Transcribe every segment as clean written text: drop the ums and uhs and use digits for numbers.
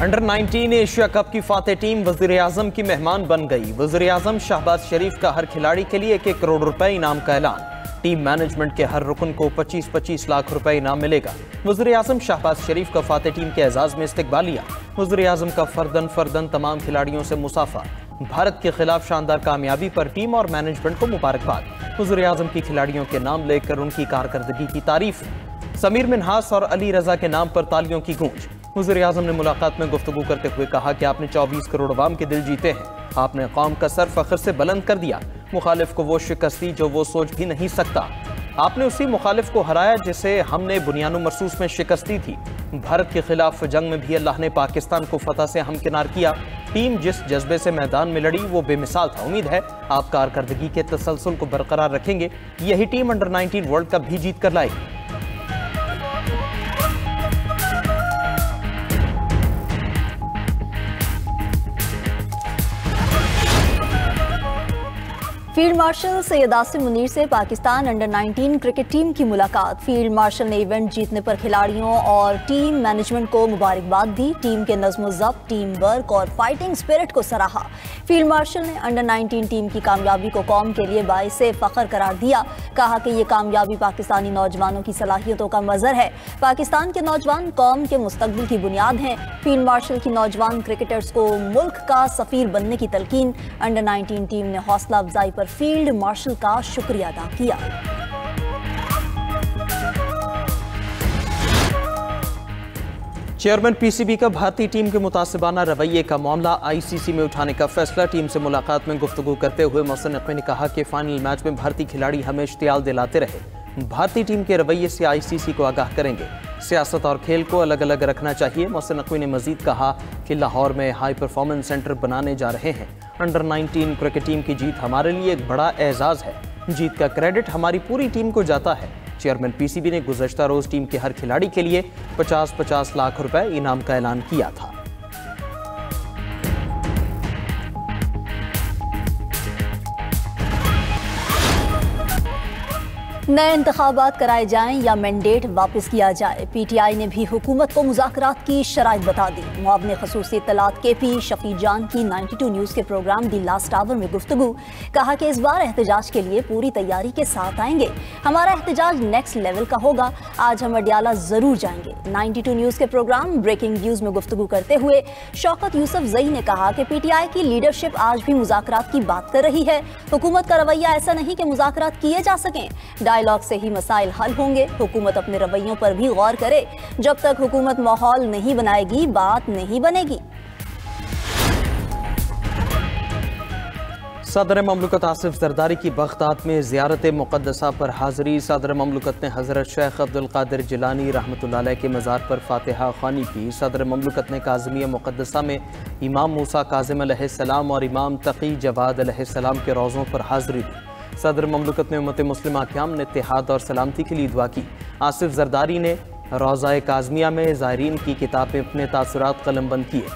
Under 19 Asia cup की Fateh team वज़ीर आज़म की मेहमान बन गई। वज़ीर आज़म शहबाज शरीफ का हर खिलाड़ी के लिए 1-1 करोड़ रुपए इनाम का ऐलान। टीम मैनेजमेंट के हर रुकन को 25-25 लाख रुपए इनाम मिलेगा। वज़ीर आज़म शहबाज शरीफ का फातेह टीम के एजाज में इस्तकबालिया। वज़ीर आज़म का फर्दन तमाम खिलाड़ियों से मुसाफा। भारत के खिलाफ शानदार कामयाबी पर टीम और मैनेजमेंट को मुबारकबाद। वज़ीर आज़म की खिलाड़ियों के नाम लेकर उनकी कारकर्दगी की तारीफ। समीर मिन्हास और अली रजा के नाम पर तालियों की गूंज। वज़ीर आज़म ने मुलाकात में गुफ्तगू करते हुए कहा कि आपने 24 करोड़ अवाम के दिल जीते हैं। आपने कौम का सर फख्र से बुलंद कर दिया। मुखालिफ को वो शिकस्त दी जो वो सोच भी नहीं सकता। आपने उसी मुखालिफ को हराया जिसे हमने बुनियानो मरसूस में शिकस्त दी थी। भारत के खिलाफ जंग में भी अल्लाह ने पाकिस्तान को फतह से हमकिनार किया। टीम जिस जज्बे से मैदान में लड़ी वो बेमिसाल था। उम्मीद है आप कारकर्दगी के तसलसल को बरकरार रखेंगे। यही टीम अंडर 19 वर्ल्ड कप भी जीत कर लाएगी। फील्ड मार्शल सैयद आसिम मुनीर से पाकिस्तान अंडर 19 क्रिकेट टीम की मुलाकात। फील्ड मार्शल ने इवेंट जीतने पर खिलाड़ियों और टीम मैनेजमेंट को मुबारकबाद दी। टीम के नज़्म-ओ-ज़ब्त, टीम वर्क और फाइटिंग स्पिरिट को सराहा। फील्ड मार्शल ने अंडर 19 टीम की कामयाबी को कौम के लिए बाइसे फ़ख्र करार दिया। कहा कि ये कामयाबी पाकिस्तानी नौजवानों की सलाहियतों का मज़हर है। पाकिस्तान के नौजवान कौम के मुस्तकबिल की बुनियाद हैं। फील्ड मार्शल की नौजवान क्रिकेटर्स को मुल्क का सफ़ीर बनने की तलकीन। अंडर 19 टीम ने हौसला अफजाई पर फील्ड मार्शल का शुक्रिया अदा किया। चेयरमैन पीसीबी का भारतीय टीम के मुतासिबाना रवैये का मामला आईसीसी में उठाने का फैसला। टीम से मुलाकात में गुफ्तगू करते हुए मोहसिन नकवी ने कहा कि फाइनल मैच में भारतीय खिलाड़ी हमें इश्तियाल दिलाते रहे। भारतीय टीम के रवैये से आईसीसी को आगाह करेंगे। सियासत और खेल को अलग अलग रखना चाहिए। मोहसिन नकवी ने मजीद कहा कि लाहौर में हाई परफॉर्मेंस सेंटर बनाने जा रहे हैं। अंडर 19 क्रिकेट टीम की जीत हमारे लिए एक बड़ा एजाज है। जीत का क्रेडिट हमारी पूरी टीम को जाता है। चेयरमैन पीसीबी ने गुज़श्ता रोज टीम के हर खिलाड़ी के लिए 50-50 लाख रुपए इनाम का ऐलान किया था। नए इंतखाबात कराए जाएं या मैंडेट वापस किया जाए, पीटीआई ने भी हुकूमत को मुज़ाकरात की शराइत बता दी। मुआवने ख़ुसूसी इत्तलात केपी शफी जान की 92 न्यूज़ के प्रोग्राम दी लास्ट आवर में गुफ्तगू। कहा कि इस बार एहतजाज के लिए पूरी तैयारी के साथ आएंगे। हमारा एहतजाज नेक्स्ट लेवल का होगा। आज हम अडियाला ज़रूर जाएंगे। 92 न्यूज़ के प्रोग्राम ब्रेकिंग न्यूज़ में गुफ्तगू करते हुए शौकत यूसुफजई ने कहा कि पीटीआई की लीडरशिप आज भी मुज़ाकरात की बात कर रही है। हुकूमत का रवैया ऐसा नहीं कि मुज़ाकरात किए जा सकें। डायलॉग से ही मसाइल हल होंगे। हुकूमत अपने रवैयों पर भी गौर करे। जब तक हुकूमत माहौल नहीं बनाएगी बात नहीं बनेगी। सदर ममलकत आसिफ जरदारी की बगदाद में ज़ियारत मुक़द्दसा पर हाज़री। सदर ममलकत ने हज़रत शेख अब्दुल क़ादिर जिलानी रहमतुल्लाह अलैह के मज़ार पर फातिहा ख़्वानी की। सदर ममलकत ने काज़िमिया मुक़द्दसा में इमाम मूसा काज़िम अलैहिस्सलाम और इमाम तक़ी जवाद अलैहिस्सलाम के रोज़ों पर हाज़री दी। सदर ममलकत ने उम्मत मुस्लिमा क़याम ने इत्तेहाद और सलामती के लिए दुआ की। आसिफ जरदारी ने रोज़ा काज़मिया में ज़ायरीन की किताब में अपने तासुरात कलमबंद किए।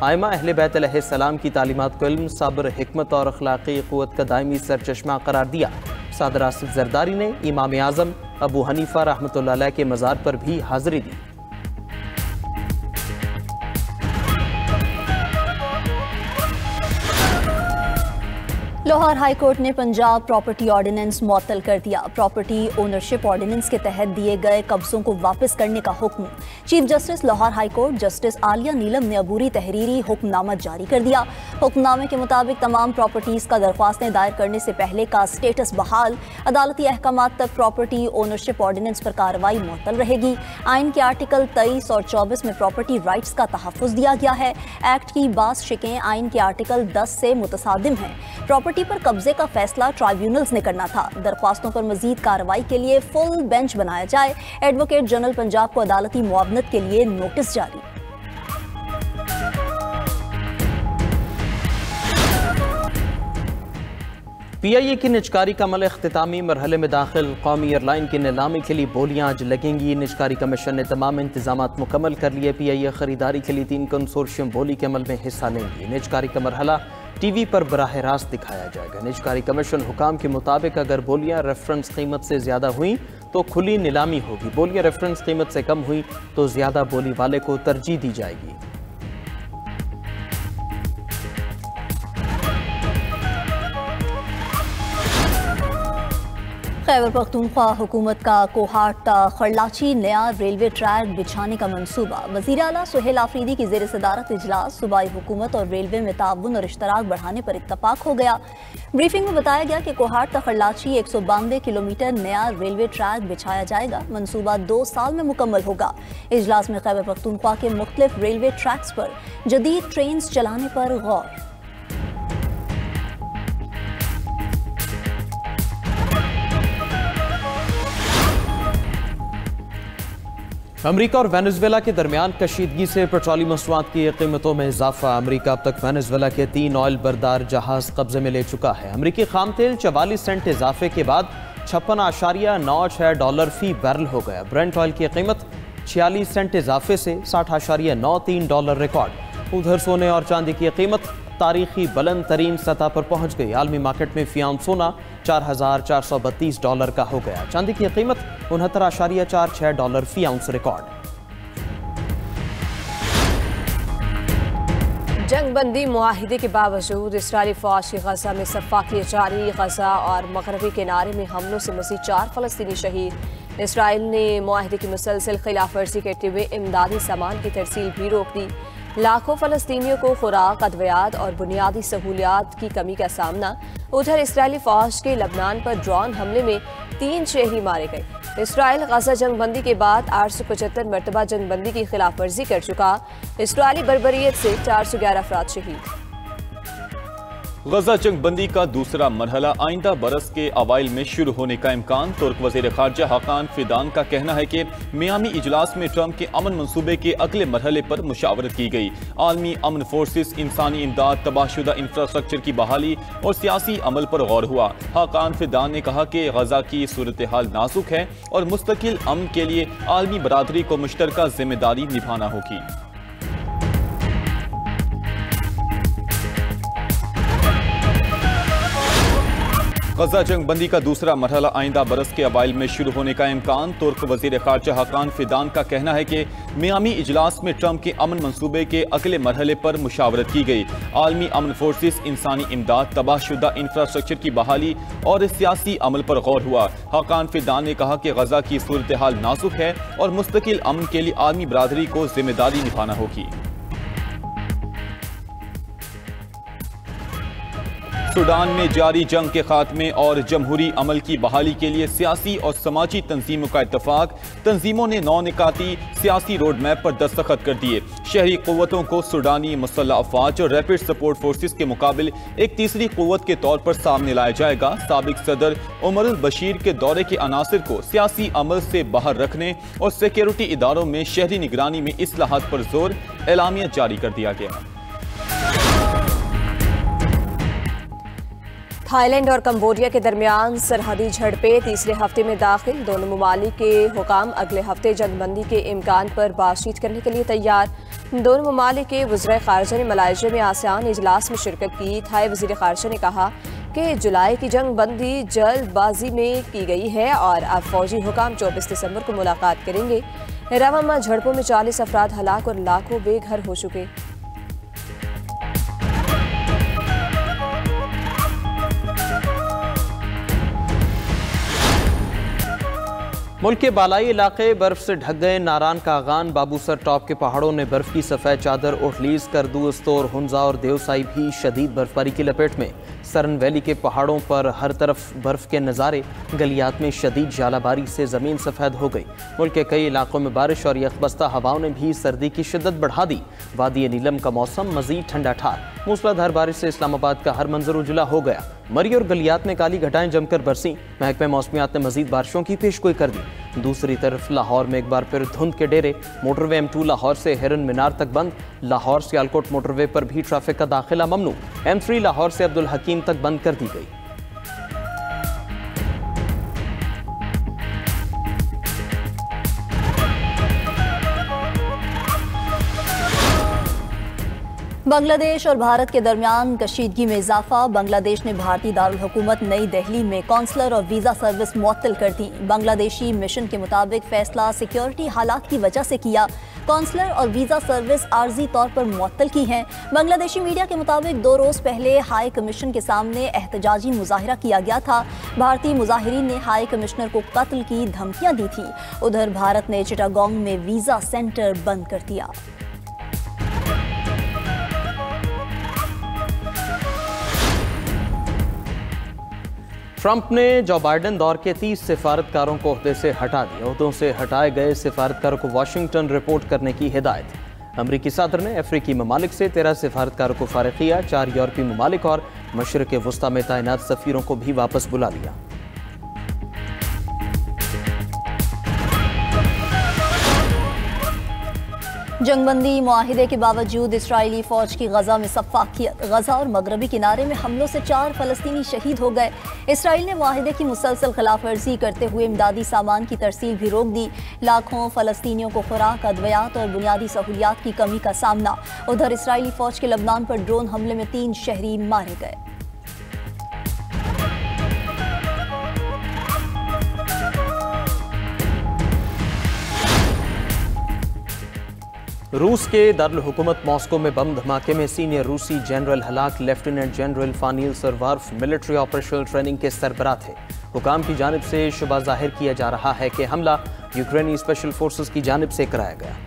आइमा अहले बैत अलैहिस्सलाम की तालीमात को इल्म, सब्र, हिकमत और अखलाक़ी क़ुव्वत का दायमी सरचश्मा करार दिया। सदर आसिफ जरदारी ने इमाम आज़म अबू हनीफ़ा रहमतुल्लाह अलैह के मज़ार पर भी हाज़री दी। लाहौर हाई कोर्ट ने पंजाब प्रॉपर्टी ऑर्डिनेंस मुअत्तल कर दिया। प्रॉपर्टी ओनरशिप ऑर्डिनेंस के तहत दिए गए कब्जों को वापस करने का हुक्म। Chief justice Lahore high court justice Alia नीलम ने अबूरी तहरीरी हुक्मनामा जारी कर दिया। हुक्मनामे के मुताबिक तमाम प्रॉपर्टीज का दरख्वास्तें दायर करने से पहले का स्टेटस बहाल। अदालती अहकामात तक प्रॉपर्टी ओनरशिप ऑर्डिनेंस पर कार्रवाई मुअत्तल रहेगी। आइन के आर्टिकल 23 और 24 में प्रॉपर्टी राइट्स का तहफ़्फ़ुज़ दिया गया है। एक्ट की बास शिकें आइन के आर्टिकल 10 से मुतसादिम हैं। प्रॉपर्टी पर कब्जे का फैसला ट्राइब्यूनल्स ने करना था। दरख्वास्तों पर मजीद कार्रवाई के लिए फुल बेंच बनाया जाए। एडवोकेट जनरल पंजाब को अदालती मुआवनत के लिए नोटिस जारी। पीआईए की निजकारी का अमल इख्तितामी मरहले में दाखिल। कौमी एयरलाइन की नीलामी के लिए बोलियां आज लगेंगी। निजकारी कमीशन ने तमाम इंतजामात मुकम्मल कर लिए। पीआईए खरीदारी के लिए 3 कंसोर्शियम बोली के अमल में हिस्सा लेंगी। निजकारी का मरहला टीवी पर बराह रास्त दिखाया जाएगा। निजकारी कमीशन हुकाम के मुताबिक अगर बोलियां रेफरेंस कीमत से ज़्यादा हुई तो खुली नीलामी होगी। बोलियां रेफरेंस कीमत से कम हुई तो ज़्यादा बोली वाले को तरजीह दी जाएगी। खैबर पख्तूनख्वा हुकूमत का कोहाट खरलाची नया रेलवे ट्रैक बिछाने का मंसूबा। वज़ीर आला सुहेल आफरीदी की ज़ेर सदारत इजलास सूबाई हुकूमत और रेलवे में ताउन और इश्तराक बढ़ाने पर इत्तफाक हो गया। ब्रीफिंग में बताया गया कि कोहाट खरलाची 192 किलोमीटर नया रेलवे ट्रैक बिछाया जाएगा। मंसूबा 2 साल में मुकम्मल होगा। इजलास में खैबर पख्तूनख्वा के मुख्तलिफ रेलवे ट्रैक्स पर जदीद ट्रेन चलाने पर गौर। अमेरिका और वेनेजुएला के दरमियान कशीदगी से पेट्रोलियम मसनूआत की कीमतों में इजाफा। अमेरिका अब तक वेनेजुएला के 3 ऑयल बरदार जहाज कब्जे में ले चुका है। अमेरिकी खाम तेल 44 सेंट इजाफे के बाद $56.96 फी बैरल हो गया। ब्रेंट ऑयल की कीमत 46 सेंट इजाफे से $60.93 रिकॉर्ड। उधर सोने और चांदी की कीमत तारीखी बुलंद तरीन सतह पर पहुंच गई। आलमी मार्केट में फी आउंस सोना $4,432 का हो गया। चांदी की कीमत $69.46 फी आउंस रिकॉर्ड। जंगबंदी मुआहिदे के बावजूद इसराइली फौज की गजा में सफाकी जारी। गजा और मगरबी किनारे में हमलों से मज़ीद 4 फ़लस्तीनी शहीद। इसराइल ने मुआहिदे की मुसलसल खिलाफ वर्जी करते हुए इमदादी सामान की तरसील भी रोक दी। लाखों फ़लस्तीनियों को खुराक, अद्वियात और बुनियादी सहूलियात की कमी का सामना। उधर इसराइली फौज के लबनान पर ड्रोन हमले में 3 शहरी मारे गए। इसराइल गजा जंगबंदी के बाद 875 मरतबा जंगबंदी की खिलाफ वर्जी कर चुका। इसराइली बर्बरियत से 411 अफराद शहीद। गजा जंगबंदी का दूसरा मरहला आइंदा बरस के अवाइल में शुरू होने का इम्कान। तुर्क वज़ीर ख़ारजा हाकान फिदान का कहना है कि मियामी इजलास में ट्रंप के अमन मंसूबे के अगले मरहले पर मुशावरत की गई। आलमी अमन फोर्सेस, इंसानी इमदाद, तबाहशुदा इंफ्रास्ट्रक्चर की बहाली और सियासी अमल पर गौर हुआ। हाकान फिदान ने कहा कि गजा की सूरत हाल नाजुक है और मुस्तकिल अमन के लिए आलमी बरादरी को मुश्तरका जिम्मेदारी निभाना होगी। गजा जंगबंदी का दूसरा मरहला आइंदा बरस के अवाइल में शुरू होने का इम्कान। तुर्क वज़ीर ख़ारजा हाकान फिदान का कहना है कि मियामी इजलास में ट्रंप के अमन मंसूबे के अगले मरहले पर मुशावरत की गई। आलमी अमन फोर्सेस, इंसानी इमदाद, तबाहशुदा इंफ्रास्ट्रक्चर की बहाली और सियासी अमल पर गौर हुआ। हाकान फिदान ने कहा कि गजा की सूरत हाल नाजुक है और मुस्तकिल अमन के लिए आलमी बरादरी को जिम्मेदारी निभाना होगी। सूडान में जारी जंग के खात्मे और जमहूरी अमल की बहाली के लिए सियासी और समाजी तंजीमों का इत्तफाक। तंजीमों ने 9 निकाती सियासी रोड मैप पर दस्तखत कर दिए। शहरी क़ुव्वतों को सूडानी मुसल्लह अफवाज और रैपिड सपोर्ट फोर्सेस के मुकाबले एक तीसरी क़ुव्वत के तौर पर सामने लाया जाएगा। साबिक सदर उमर अल बशीर के दौरे के अनासिर को सियासी अमल से बाहर रखने और सिक्योरिटी इदारों में शहरी निगरानी में इस्लाहात पर जोर। एलामिया जारी कर दिया गया। थाईलैंड और कंबोडिया के दरमियान सरहदी झड़पें तीसरे हफ्ते में दाखिल। दोनों ममालिक के हुकाम अगले हफ्ते जंगबंदी के इम्कान पर बातचीत करने के लिए तैयार। दोनों ममालिक के वज़ीर ख़ारजा ने मलाइशिया में आसियान इजलास में शिरकत की। थाई वज़ीर ख़ारजा ने कहा कि जुलाई की जंगबंदी जल्दबाजी में की गई है और अब फौजी हुकाम 24 दिसंबर को मुलाकात करेंगे। रवामा झड़पों में 40 अफराद हलाक और लाखों बेघर हो चुके। मुल्क के बालाई इलाके बर्फ से ढक गए। नारान कागान, बाबूसर टॉप के पहाड़ों ने बर्फ की सफ़ेद चादर ओढ़ ली। करदू, अस्तोर, हुंजा और देवसाई भी शदीद बर्फबारी की लपेट में। सरन वैली के पहाड़ों पर हर तरफ बर्फ के नज़ारे। गलियात में शदीद जालाबारी से ज़मीन सफ़ेद हो गई। मुल्क के कई इलाकों में बारिश और यकबस्ता हवाओं ने भी सर्दी की शिद्दत बढ़ा दी। वादी नीलम का मौसम मज़ीद ठंडा ठार। मूसलाधार बारिश से इस्लामाबाद का हर मंजर उजला हो गया। मरी और गलियात में काली घटाएं जमकर बरसी। महकमे मौसमियात ने मजीद बारिशों की पेशगोई कर दी। दूसरी तरफ लाहौर में एक बार फिर धुंध के डेरे। मोटरवे M2 लाहौर से हिरन मीनार तक बंद। लाहौर सियालकोट मोटरवे पर भी ट्रैफिक का दाखिला ममनू। M3 लाहौर से अब्दुल हकीम तक बंद कर दी गई। बांग्लादेश और भारत के दरमियान कशीदगी में इजाफा। बांग्लादेश ने भारतीय दारुल हुकूमत नई दिल्ली में कौंसलर और वीज़ा सर्विस मुअत्तल कर दी। बांग्लादेशी मिशन के मुताबिक फैसला सिक्योरिटी हालात की वजह से किया। कौंसलर और वीज़ा सर्विस आर्जी तौर पर मुअत्तल की हैं। बांग्लादेशी मीडिया के मुताबिक 2 रोज़ पहले हाई कमीशन के सामने एहतजाजी मुजाहिरा किया गया था। भारतीय मुजाहिरीन ने हाई कमिश्नर को कत्ल की धमकियां दी थी। उधर भारत ने चिटागोंग में वीज़ा सेंटर बंद कर दिया। ट्रंप ने जो बाइडेन दौर के 30 सिफारतकारों को ओहदे से हटा दिया। ओहदों से हटाए गए सिफारतकारों को वाशिंगटन रिपोर्ट करने की हिदायत। अमरीकी सदर ने अफ्रीकी ममालिक से 13 सिफारतकारों को फारिग किया। 4 यूरोपीय ममालिक और मशरिक़ वस्ता में तैनात सफ़ीरों को भी वापस बुला लिया। जंगबंदी मुआहिदे के बावजूद इसराइली फौज की गजा में सफ़ाकियत। गजा और मगरबी किनारे में हमलों से 4 फ़लस्तीनी शहीद हो गए। इसराइल ने मुआहिदे की मुसलसल खिलाफ वर्जी करते हुए इमदादी सामान की तरसील भी रोक दी। लाखों फ़लस्तीनियों को खुराक, अद्वियात और बुनियादी सहूलियात की कमी का सामना। उधर इसराइली फौज के लबनान पर ड्रोन हमले में 3 शहरी मारे गए। रूस के दारुल हुकूमत मॉस्को में बम धमाके में सीनियर रूसी जनरल हलाक। Lieutenant general फानील सरवार्फ military operational training के सरबराह थे। हुकाम की जानिब से शुबा जाहिर किया जा रहा है कि हमला यूक्रेनी स्पेशल फोर्सेस की जानिब से कराया गया।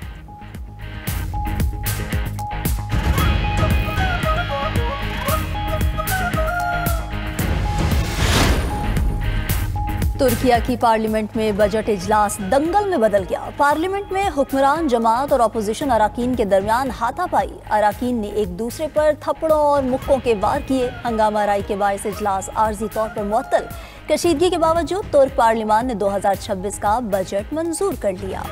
तुर्किया की पार्लियामेंट में बजट इजलास दंगल में बदल गया। पार्लियामेंट में हुक्मरान जमात और अपोजिशन अराकीन के दरमियान हाथापाई। अराकीन ने एक दूसरे पर थप्पड़ों और मुक्कों के वार किए। हंगामा राई के बायस इजलास आर्जी तौर पर मुअत्तल। कशीदगी के बावजूद तुर्क पार्लियामान ने 2026 का बजट मंजूर कर लिया।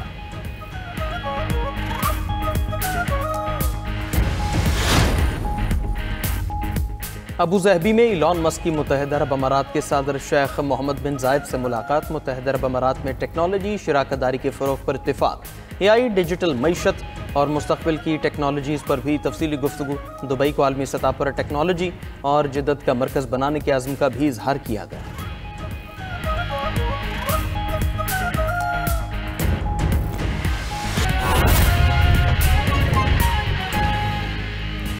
अबू ज़हबी में इलॉन मस्क की मुत्तहिदा अरब अमारात के सदर शेख मोहम्मद बिन जायद से मुलाकात। मुत्तहिदा अरब अमारात में टेक्नोलॉजी शराकतदारी के फ़रोग़ पर इत्तिफ़ाक़। AI, डिजिटल मईशत और मुस्तक़बिल की टेक्नोलॉजीज़ पर भी तफसीली गुफ्तगू। दुबई को आलमी सतह पर टेक्नोलॉजी और जिद्दत का मरकज़ बनाने के अज़्म का भी इजहार किया गया।